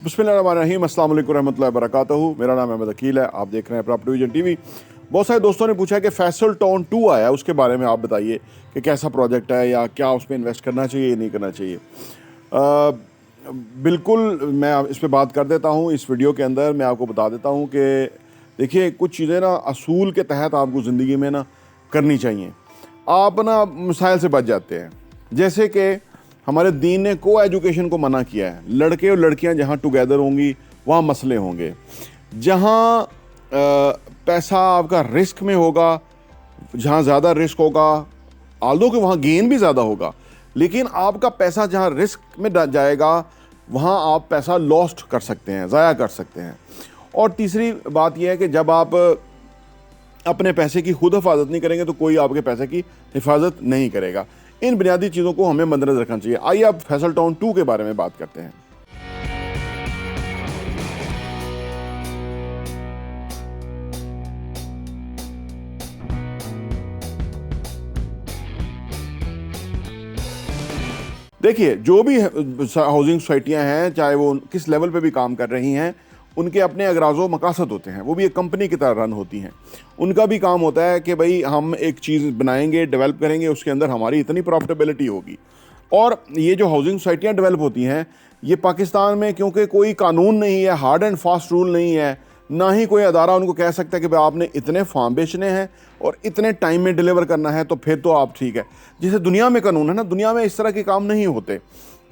बिस्मिल्लाहिर्रहमानिर्रहीम, अस्सलाम वालेकुम रहमतुल्लाहि वबरकातुहू। मेरा नाम अहमद अकील है, आप देख रहे हैं प्रॉपर्टी विजन टीवी। बहुत सारे दोस्तों ने पूछा कि फैसल टाउन 2 आया, उसके बारे में आप बताइए कि कैसा प्रोजेक्ट है या क्या उसमें इन्वेस्ट करना चाहिए या नहीं करना चाहिए। बिल्कुल मैं इस पर बात कर देता हूँ। इस वीडियो के अंदर मैं आपको बता देता हूँ कि देखिए, कुछ चीज़ें ना असूल के तहत आपको ज़िंदगी में ना करनी चाहिए। आप ना मसाइल से बच जाते हैं। जैसे कि हमारे दीन ने को एजुकेशन को मना किया है। लड़के और लड़कियां जहां टुगेदर होंगी वहां मसले होंगे। जहां पैसा आपका रिस्क में होगा, जहां ज़्यादा रिस्क होगा, आल्दो कि वहां गेन भी ज़्यादा होगा, लेकिन आपका पैसा जहां रिस्क में जाएगा वहां आप पैसा लॉस्ट कर सकते हैं, ज़ाया कर सकते हैं। और तीसरी बात यह है कि जब आप अपने पैसे की खुद हिफाजत नहीं करेंगे तो कोई आपके पैसे की हिफाजत नहीं करेगा। इन बुनियादी चीज़ों को हमें मद्देनजर रखना चाहिए। आइए अब फैसल टाउन 2 के बारे में बात करते हैं। देखिए, जो भी हाउसिंग सोसाइटियां हैं, चाहे वो किस लेवल पे भी काम कर रही हैं, उनके अपने अगराज़ो मकासद होते हैं। वो भी एक कंपनी की तरह रन होती हैं। उनका भी काम होता है कि भाई हम एक चीज़ बनाएंगे, डेवलप करेंगे, उसके अंदर हमारी इतनी प्रॉफिटेबिलिटी होगी। और ये जो हाउसिंग सोसाइटियाँ डेवलप होती हैं, ये पाकिस्तान में क्योंकि कोई कानून नहीं है, हार्ड एंड फास्ट रूल नहीं है, ना ही कोई अदारा उनको कह सकता है कि भाई आपने इतने फार्म बेचने हैं और इतने टाइम में डिलीवर करना है तो फिर तो आप ठीक है। जैसे दुनिया में कानून है ना, दुनिया में इस तरह के काम नहीं होते।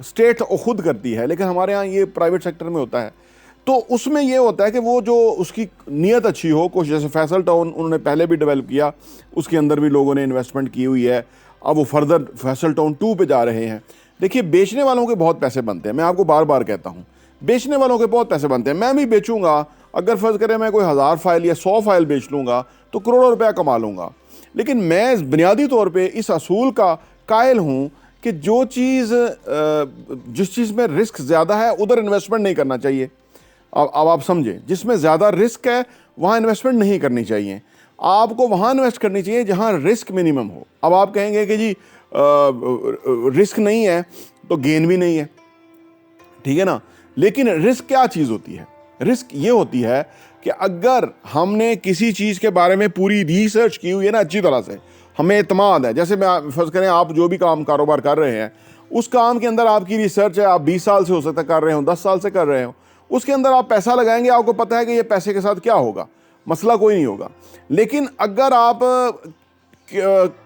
स्टेट खुद करती है, लेकिन हमारे यहाँ ये प्राइवेट सेक्टर में होता है। तो उसमें ये होता है कि वो जो उसकी नीयत अच्छी हो, कुछ जैसे फैसल टाउन उन्होंने पहले भी डेवलप किया, उसके अंदर भी लोगों ने इन्वेस्टमेंट की हुई है। अब वो फर्दर फैसल टाउन 2 पे जा रहे हैं। देखिए, बेचने वालों के बहुत पैसे बनते हैं। मैं आपको बार बार कहता हूँ, बेचने वालों के बहुत पैसे बनते हैं। मैं भी बेचूंगा, अगर फ़र्ज़ करें मैं कोई 1000 फाइल या 100 फाइल बेच लूँगा तो करोड़ों रुपया कमा लूँगा। लेकिन मैं बुनियादी तौर पे इस असूल का कायल हूँ कि जो चीज़ जिस चीज़ में रिस्क ज़्यादा है उधर इन्वेस्टमेंट नहीं करना चाहिए। अब आप समझें, जिसमें ज़्यादा रिस्क है वहाँ इन्वेस्टमेंट नहीं करनी चाहिए। आपको वहाँ इन्वेस्ट करनी चाहिए जहाँ रिस्क मिनिमम हो। अब आप कहेंगे कि जी रिस्क नहीं है तो गेन भी नहीं है, ठीक है ना। लेकिन रिस्क क्या चीज़ होती है? रिस्क ये होती है कि अगर हमने किसी चीज़ के बारे में पूरी रिसर्च की हुई है ना, अच्छी तरह से, हमें एतमाद है। जैसे मैं फ़र्ज़ करें आप जो भी काम कारोबार कर रहे हैं, उस काम के अंदर आपकी रिसर्च है, आप 20 साल से हो सकता है कर रहे हो, 10 साल से कर रहे हो, उसके अंदर आप पैसा लगाएंगे, आपको पता है कि ये पैसे के साथ क्या होगा, मसला कोई नहीं होगा। लेकिन अगर आप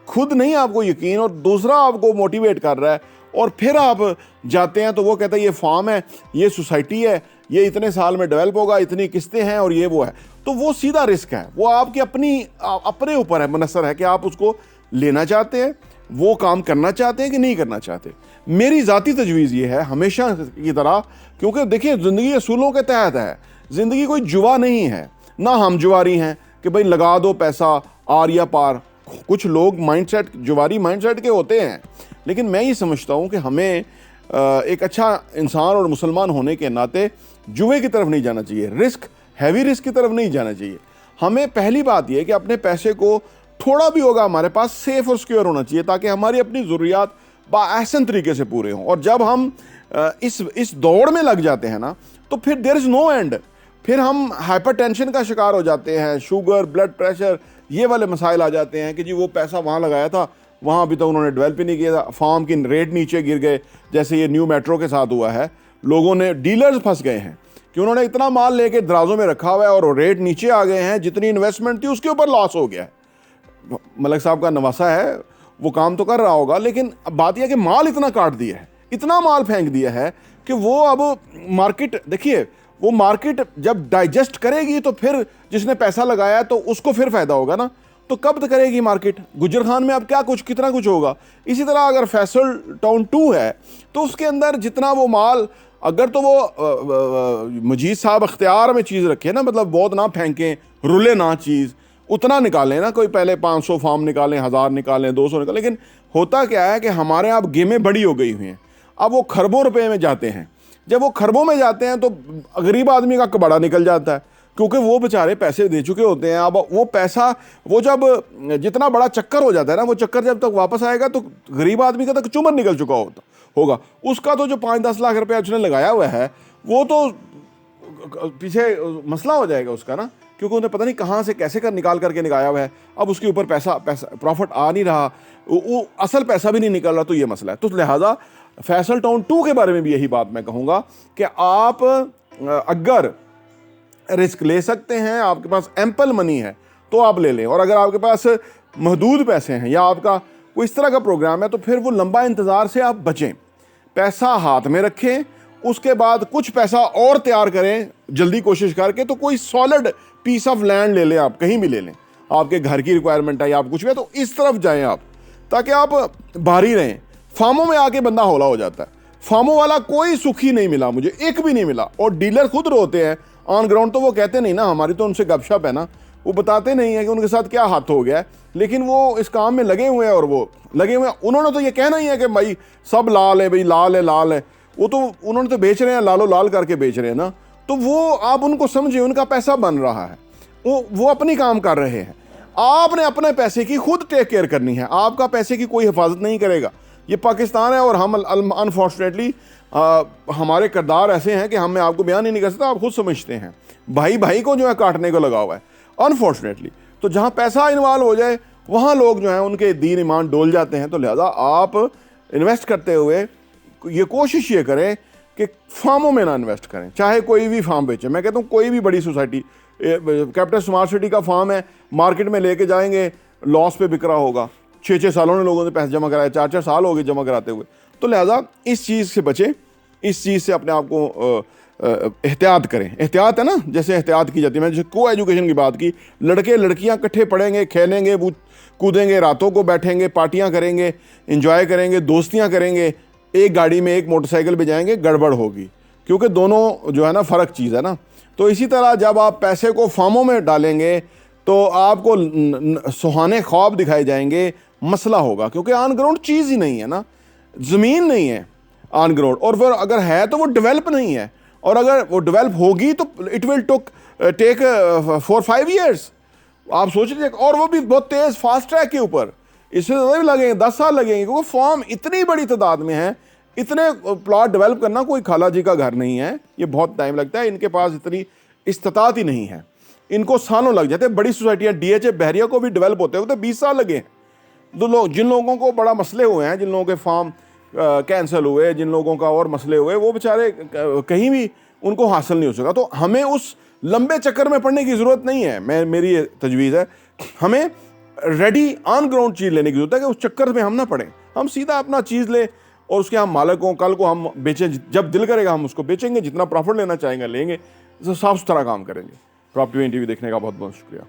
खुद नहीं, आपको यकीन और दूसरा आपको मोटिवेट कर रहा है और फिर आप जाते हैं तो वो कहता है ये फार्म है, ये सोसाइटी है, ये इतने साल में डेवलप होगा, इतनी किस्तें हैं और ये वो है, तो वो सीधा रिस्क है। वो आपकी अपने ऊपर है, मुनसर है कि आप उसको लेना चाहते हैं, वो काम करना चाहते हैं कि नहीं करना चाहते। मेरी ज़ाती तजवीज़ ये है हमेशा की तरह, क्योंकि देखिए ज़िंदगी असूलों के तहत है। ज़िंदगी कोई जुआ नहीं है, ना हम जुआरी हैं कि भाई लगा दो पैसा आर या पार। कुछ लोग माइंडसेट, जुआरी माइंडसेट के होते हैं। लेकिन मैं ये समझता हूँ कि हमें एक अच्छा इंसान और मुसलमान होने के नाते जुए की तरफ नहीं जाना चाहिए, रिस्क, हैवी रिस्क की तरफ नहीं जाना चाहिए। हमें पहली बात यह है कि अपने पैसे को थोड़ा भी होगा हमारे पास सेफ और सिक्योर होना चाहिए, ताकि हमारी अपनी ज़रूरियात बाअहसन तरीके से पूरे हों। और जब हम इस दौड़ में लग जाते हैं ना, तो फिर देयर इज़ नो एंड। फिर हम हाइपरटेंशन का शिकार हो जाते हैं, शुगर, ब्लड प्रेशर, ये वाले मसाइल आ जाते हैं कि जी वो पैसा वहाँ लगाया था, वहाँ अभी तक उन्होंने डेवलप ही नहीं किया था, फार्म की रेट नीचे गिर गए। जैसे ये न्यू मेट्रो के साथ हुआ है, लोगों ने, डीलर्स फंस गए हैं कि उन्होंने इतना माल लेके दराजों में रखा हुआ है और रेट नीचे आ गए हैं, जितनी इन्वेस्टमेंट थी उसके ऊपर लॉस हो गया है। मलिक साहब का नवासा है, वो काम तो कर रहा होगा, लेकिन अब बात यह है कि माल इतना काट दिया है, इतना माल फेंक दिया है कि वो अब मार्केट, देखिए वो मार्केट जब डाइजेस्ट करेगी तो फिर जिसने पैसा लगाया है तो उसको फिर फ़ायदा होगा ना। तो कब तक करेगी मार्केट? गुजर खान में अब क्या कुछ, कितना कुछ होगा। इसी तरह अगर फैसल टाउन 2 है तो उसके अंदर जितना वो माल, अगर तो वो मजीद साहब अख्तियार में चीज़ रखे ना, मतलब बहुत ना फेंकें, रुले ना चीज़, उतना निकालें ना। कोई पहले 500 फार्म निकालें, 1000 निकालें, 200 निकालें। लेकिन होता क्या है कि हमारे यहाँ अब गेमें बड़ी हो गई हुई हैं, अब वो खरबों रुपए में जाते हैं। जब वो खरबों में जाते हैं तो गरीब आदमी का कबाड़ा निकल जाता है, क्योंकि वो बेचारे पैसे दे चुके होते हैं। अब वो पैसा, वो जब जितना बड़ा चक्कर हो जाता है ना, वो चक्कर जब तक वापस आएगा तो गरीब आदमी का तक चुमर निकल चुका होगा। उसका तो जो 5-10 लाख रुपया उसने लगाया हुआ है, वो तो पीछे मसला हो जाएगा उसका ना, क्योंकि उन्हें पता नहीं कहाँ से कैसे कर निकाल करके निकाया हुआ है, अब उसके ऊपर पैसा प्रॉफिट आ नहीं रहा, वो असल पैसा भी नहीं निकल रहा, तो ये मसला है। तो लिहाजा फैसल टाउन 2 के बारे में भी यही बात मैं कहूँगा कि आप अगर रिस्क ले सकते हैं, आपके पास एम्पल मनी है तो आप ले लें, और अगर आपके पास महदूद पैसे हैं या आपका कोई इस तरह का प्रोग्राम है तो फिर वो लंबा इंतज़ार से आप बचें, पैसा हाथ में रखें, उसके बाद कुछ पैसा और तैयार करें जल्दी कोशिश करके, तो कोई सॉलिड पीस ऑफ लैंड ले लें, आप कहीं भी ले लें, आपके घर की रिक्वायरमेंट है या आप कुछ भी है तो इस तरफ जाएं आप, ताकि आप बाहरी रहें। फार्मों में आके बंदा हौला हो जाता है, फार्मों वाला कोई सुखी नहीं मिला मुझे, एक भी नहीं मिला, और डीलर खुद रोते हैं ऑन ग्राउंड, तो वो कहते नहीं ना, हमारी तो उनसे गपशप है ना, वो बताते नहीं है कि उनके साथ क्या हाथ हो गया है, लेकिन वो इस काम में लगे हुए हैं, और वो लगे हुए हैं, उन्होंने तो ये कहना ही है कि भाई सब लाल है, भाई लाल है लाल है, वो तो उन्होंने तो बेच रहे हैं, लालो लाल करके बेच रहे हैं ना, तो वो आप उनको समझे, उनका पैसा बन रहा है, वो अपनी काम कर रहे हैं। आपने अपने पैसे की खुद टेक केयर करनी है, आपका पैसे की कोई हिफाजत नहीं करेगा। ये पाकिस्तान है और हम अनफॉर्चुनेटली हमारे किरदार ऐसे हैं कि हम, मैं आपको बयान ही नहीं कर सकता, आप खुद समझते हैं, भाई भाई को जो है काटने को लगा हुआ है अनफॉर्चुनेटली। तो जहाँ पैसा इन्वॉल्व हो जाए वहाँ लोग जो हैं उनके दीन ईमान डोल जाते हैं। तो लिहाजा आप इन्वेस्ट करते हुए ये कोशिश ये करें कि फार्मों में ना इन्वेस्ट करें, चाहे कोई भी फार्म बेचें। मैं कहता हूँ कोई भी बड़ी सोसाइटी, कैपिटल स्मार्ट सिटी का फार्म है, मार्केट में लेके जाएंगे, लॉस पे बिक रहा होगा, 6-6 सालों ने लोगों ने पैसे जमा कराए, 4-4 साल हो गए जमा कराते हुए। तो लिहाजा इस चीज़ से बचें, इस चीज़ से अपने आप को एहतियात करें। एहतियात है ना, जैसे एहतियात की जाती है, मैंने जैसे को एजुकेशन की बात की, लड़के लड़कियां इकट्ठे पढ़ेंगे, खेलेंगे कूदेंगे, रातों को बैठेंगे, पार्टियां करेंगे, इंजॉय करेंगे, दोस्तियां करेंगे, एक गाड़ी में एक मोटरसाइकिल पे जाएंगे, गड़बड़ होगी, क्योंकि दोनों जो है ना फ़र्क चीज़ है ना। तो इसी तरह जब आप पैसे को फार्मों में डालेंगे तो आपको सुहाने ख्वाब दिखाए जाएंगे, मसला होगा, क्योंकि ऑन ग्राउंड चीज़ ही नहीं है ना, ज़मीन नहीं है ऑन ग्राउंड, और फिर अगर है तो वो डेवलप नहीं है, और अगर वो डेवलप होगी तो इट विल टेक 4-5 ईयर्स। आप सोच लीजिए, और वो भी बहुत तेज़ फास्ट ट्रैक के ऊपर, इससे ज़्यादा भी लगेंगे, 10 साल लगेंगे, क्योंकि फॉर्म इतनी बड़ी तादाद में है, इतने प्लॉट डेवलप करना कोई खाला जी का घर नहीं है, ये बहुत टाइम लगता है, इनके पास इतनी इस्तात ही नहीं है, इनको सालों लग जाते हैं। बड़ी सोसाइटियाँ DHA बहरिया को भी डेवलप होते हुए तो 20 साल लगे हैं। तो लोग, जिन लोगों को बड़ा मसले हुए हैं, जिन लोगों के फार्म कैंसिल हुए, जिन लोगों का और मसले हुए, वो बेचारे कहीं भी उनको हासिल नहीं हो सका। तो हमें उस लंबे चक्कर में पड़ने की ज़रूरत नहीं है। मेरी ये तजवीज़ है, हमें रेडी ऑन ग्राउंड चीज़ लेने की ज़रूरत है कि उस चक्कर में हम ना पड़ें, हम सीधा अपना चीज़ लें और उसके हम मालिक हों, कल को हम बेचें, जब दिल करेगा हम उसको बेचेंगे, जितना प्रॉफिट लेना चाहेंगे लेंगे, तो साफ सुथरा काम करेंगे। प्रॉपर्टी इंटरव्यू देखने का बहुत बहुत शुक्रिया।